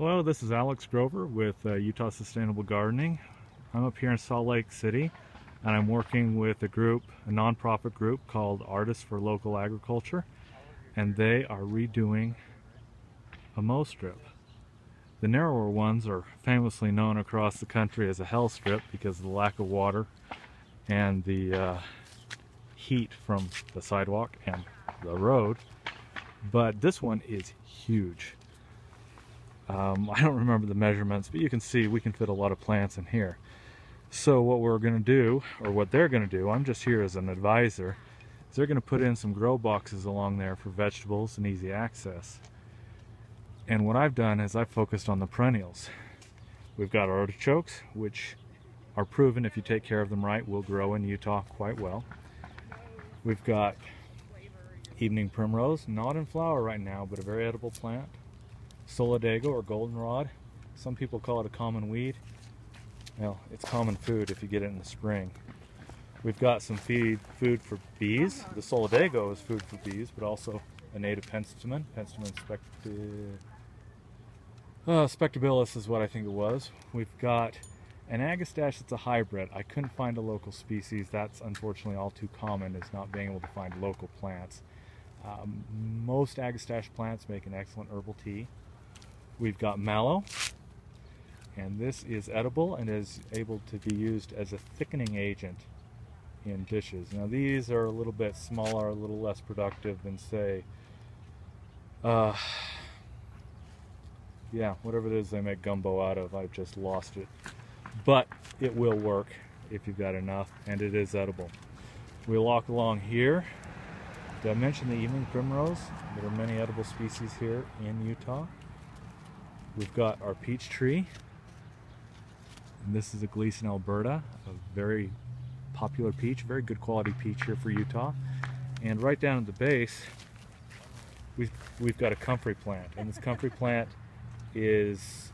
Hello, this is Alex Grover with Utah Sustainable Gardening. I'm up here in Salt Lake City and I'm working with a nonprofit group called Artists for Local Agriculture, and they are redoing a mow strip. The narrower ones are famously known across the country as a hell strip because of the lack of water and the heat from the sidewalk and the road, but this one is huge. I don't remember the measurements, but you can see we can fit a lot of plants in here. So what we're going to do, or what they're going to do, I'm just here as an advisor, is they're going to put in some grow boxes along there for vegetables and easy access. And what I've done is I've focused on the perennials. We've got artichokes, which are proven if you take care of them right will grow in Utah quite well. We've got evening primrose, not in flower right now, but a very edible plant. Solidago or goldenrod. Some people call it a common weed. Well, it's common food if you get it in the spring. We've got some food for bees. The Solidago is food for bees, but also a native penstemon. Penstemon spectabilis is what I think it was. We've got an agastache that's a hybrid. I couldn't find a local species. That's unfortunately all too common, is not being able to find local plants. Most agastache plants make an excellent herbal tea. We've got mallow, and this is edible and is able to be used as a thickening agent in dishes. Now these are a little bit smaller, a little less productive than, say, yeah, whatever it is they make gumbo out of. I've just lost it. But it will work if you've got enough, and it is edible. We'll walk along here. Did I mention the evening primrose? There are many edible species here in Utah. We've got our peach tree, and this is a Gleason Alberta, a very popular peach, very good quality peach here for Utah. And right down at the base, we've got a comfrey plant, and this comfrey plant is,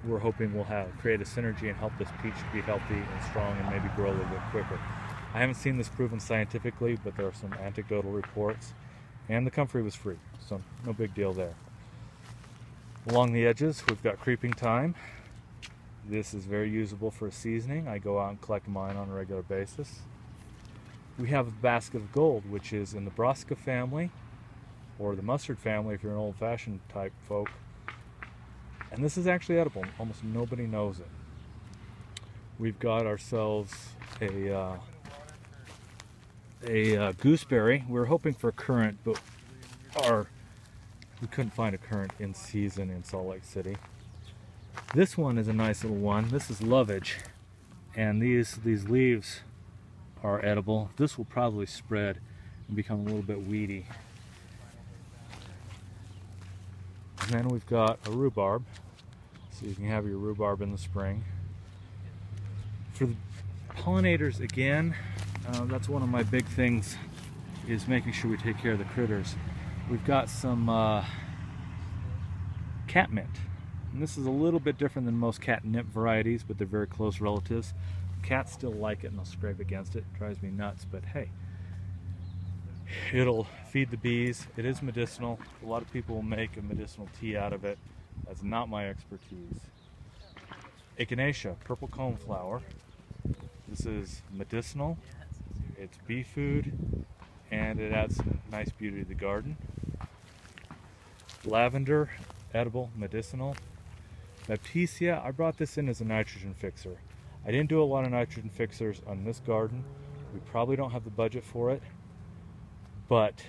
we're hoping will create a synergy and help this peach to be healthy and strong and maybe grow a little bit quicker. I haven't seen this proven scientifically, but there are some anecdotal reports, and the comfrey was free, so no big deal there. Along the edges, we've got creeping thyme. This is very usable for a seasoning. I go out and collect mine on a regular basis. We have a basket of gold, which is in the brassica family, or the mustard family if you're an old-fashioned type folk. And this is actually edible. Almost nobody knows it. We've got ourselves a gooseberry. We were hoping for a currant, but we couldn't find a currant in season in Salt Lake City. This one is a nice little one. This is lovage, and these leaves are edible. This will probably spread and become a little bit weedy. And then we've got a rhubarb, so you can have your rhubarb in the spring. For the pollinators, again, that's one of my big things, is making sure we take care of the critters. We've got some catmint, and this is a little bit different than most catnip varieties, but they're very close relatives. Cats still like it and they'll scrape against it. It drives me nuts, but hey, it'll feed the bees. It is medicinal. A lot of people will make a medicinal tea out of it. That's not my expertise. Echinacea, purple coneflower. This is medicinal. It's bee food, and it adds some nice beauty to the garden. Lavender, edible, medicinal. Baptisia, I brought this in as a nitrogen fixer. I didn't do a lot of nitrogen fixers on this garden. We probably don't have the budget for it, but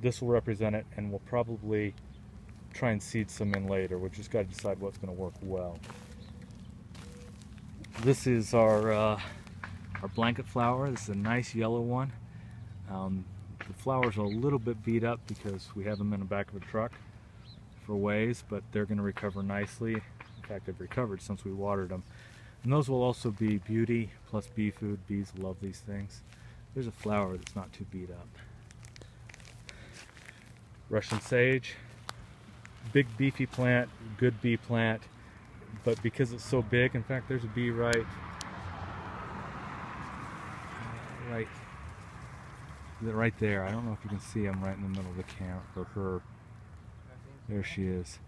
this will represent it, and we'll probably try and seed some in later. We've just got to decide what's going to work well. This is our blanket flower. This is a nice yellow one. The flowers are a little bit beat up because we have them in the back of a truck for ways, but they're going to recover nicely. In fact, they've recovered since we watered them. And those will also be beauty plus bee food. Bees love these things. There's a flower that's not too beat up. Russian sage, big beefy plant, good bee plant, but because it's so big, in fact there's a bee right there. I don't know if you can see him right in the middle of the camp, or her. There she is.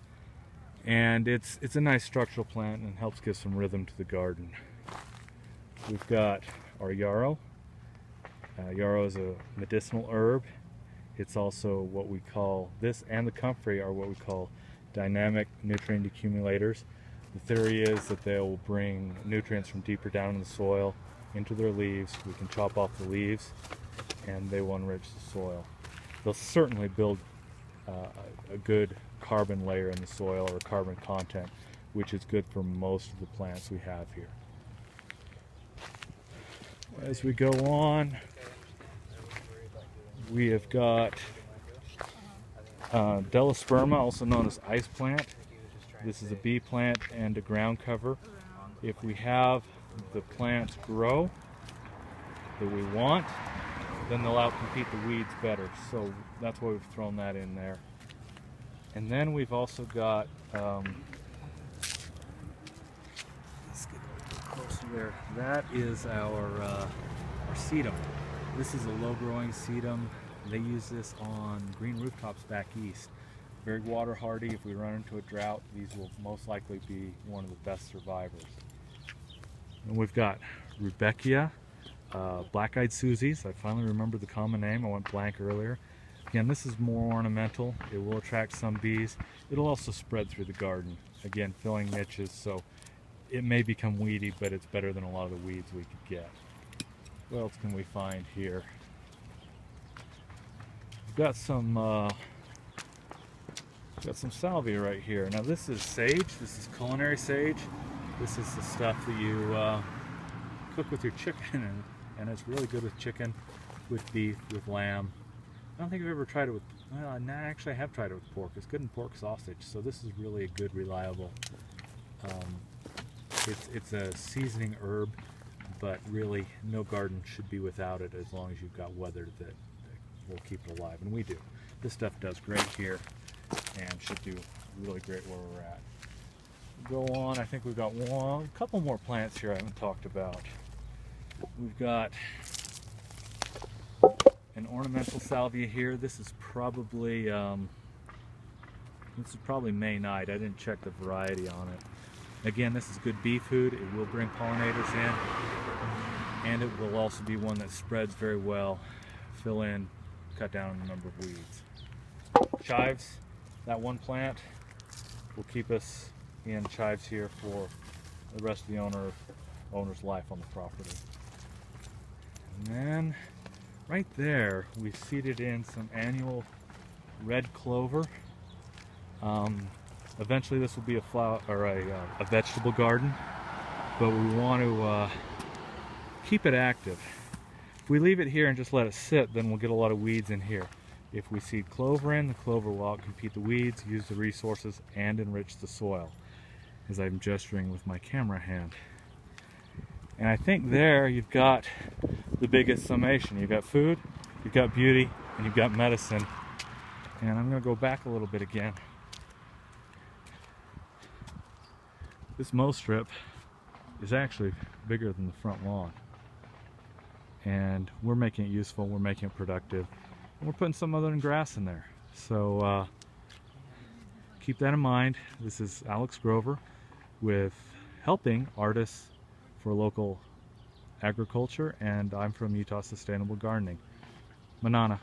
And it's a nice structural plant and helps give some rhythm to the garden. We've got our yarrow. Yarrow is a medicinal herb. It's also what we call, this and the comfrey are what we call dynamic nutrient accumulators. The theory is that they will bring nutrients from deeper down in the soil into their leaves. We can chop off the leaves and they will enrich the soil. They'll certainly build a good carbon layer in the soil, or carbon content, which is good for most of the plants we have here. As we go on, we have got Delosperma, also known as ice plant. This is a bee plant and a ground cover. If we have the plants grow that we want, then they'll outcompete the weeds better. So that's why we've thrown that in there. And then we've also got, let's get a little closer there. That is our sedum. This is a low-growing sedum. They use this on green rooftops back east. Very water hardy. If we run into a drought, these will most likely be one of the best survivors. And we've got Rudbeckia, black-eyed Susies. I finally remembered the common name. I went blank earlier. Again, this is more ornamental. It will attract some bees. It'll also spread through the garden. Again, filling niches, so it may become weedy, but it's better than a lot of the weeds we could get. What else can we find here? We've got some salvia right here. Now this is sage. This is culinary sage. This is the stuff that you cook with your chicken, and it's really good with chicken, with beef, with lamb. I don't think I've ever tried it with, well, no, actually I have tried it with pork. It's good in pork sausage, so this is really a good, reliable, it's a seasoning herb, but really no garden should be without it as long as you've got weather that will keep it alive, and we do. This stuff does great here and should do really great where we're at. Go on, I think we've got a couple more plants here I haven't talked about. We've got an ornamental salvia here. This is probably May night. I didn't check the variety on it. Again, this is good bee food. It will bring pollinators in, and it will also be one that spreads very well. Fill in, cut down the number of weeds. Chives, that one plant will keep us in chives here for the rest of the owner's life on the property. And then right there, we've seeded in some annual red clover. Eventually, this will be a flower or a vegetable garden, but we want to keep it active. If we leave it here and just let it sit, then we'll get a lot of weeds in here. If we seed clover in, the clover will outcompete the weeds, use the resources, and enrich the soil, as I'm gesturing with my camera hand. And I think there you've got the biggest summation. You've got food, you've got beauty, and you've got medicine. And I'm going to go back a little bit again. This mow strip is actually bigger than the front lawn. And we're making it useful, we're making it productive, and we're putting some other than grass in there. So keep that in mind. This is Alex Grover with helping artists for local agriculture, and I'm from Utah Sustainable Gardening. Manana.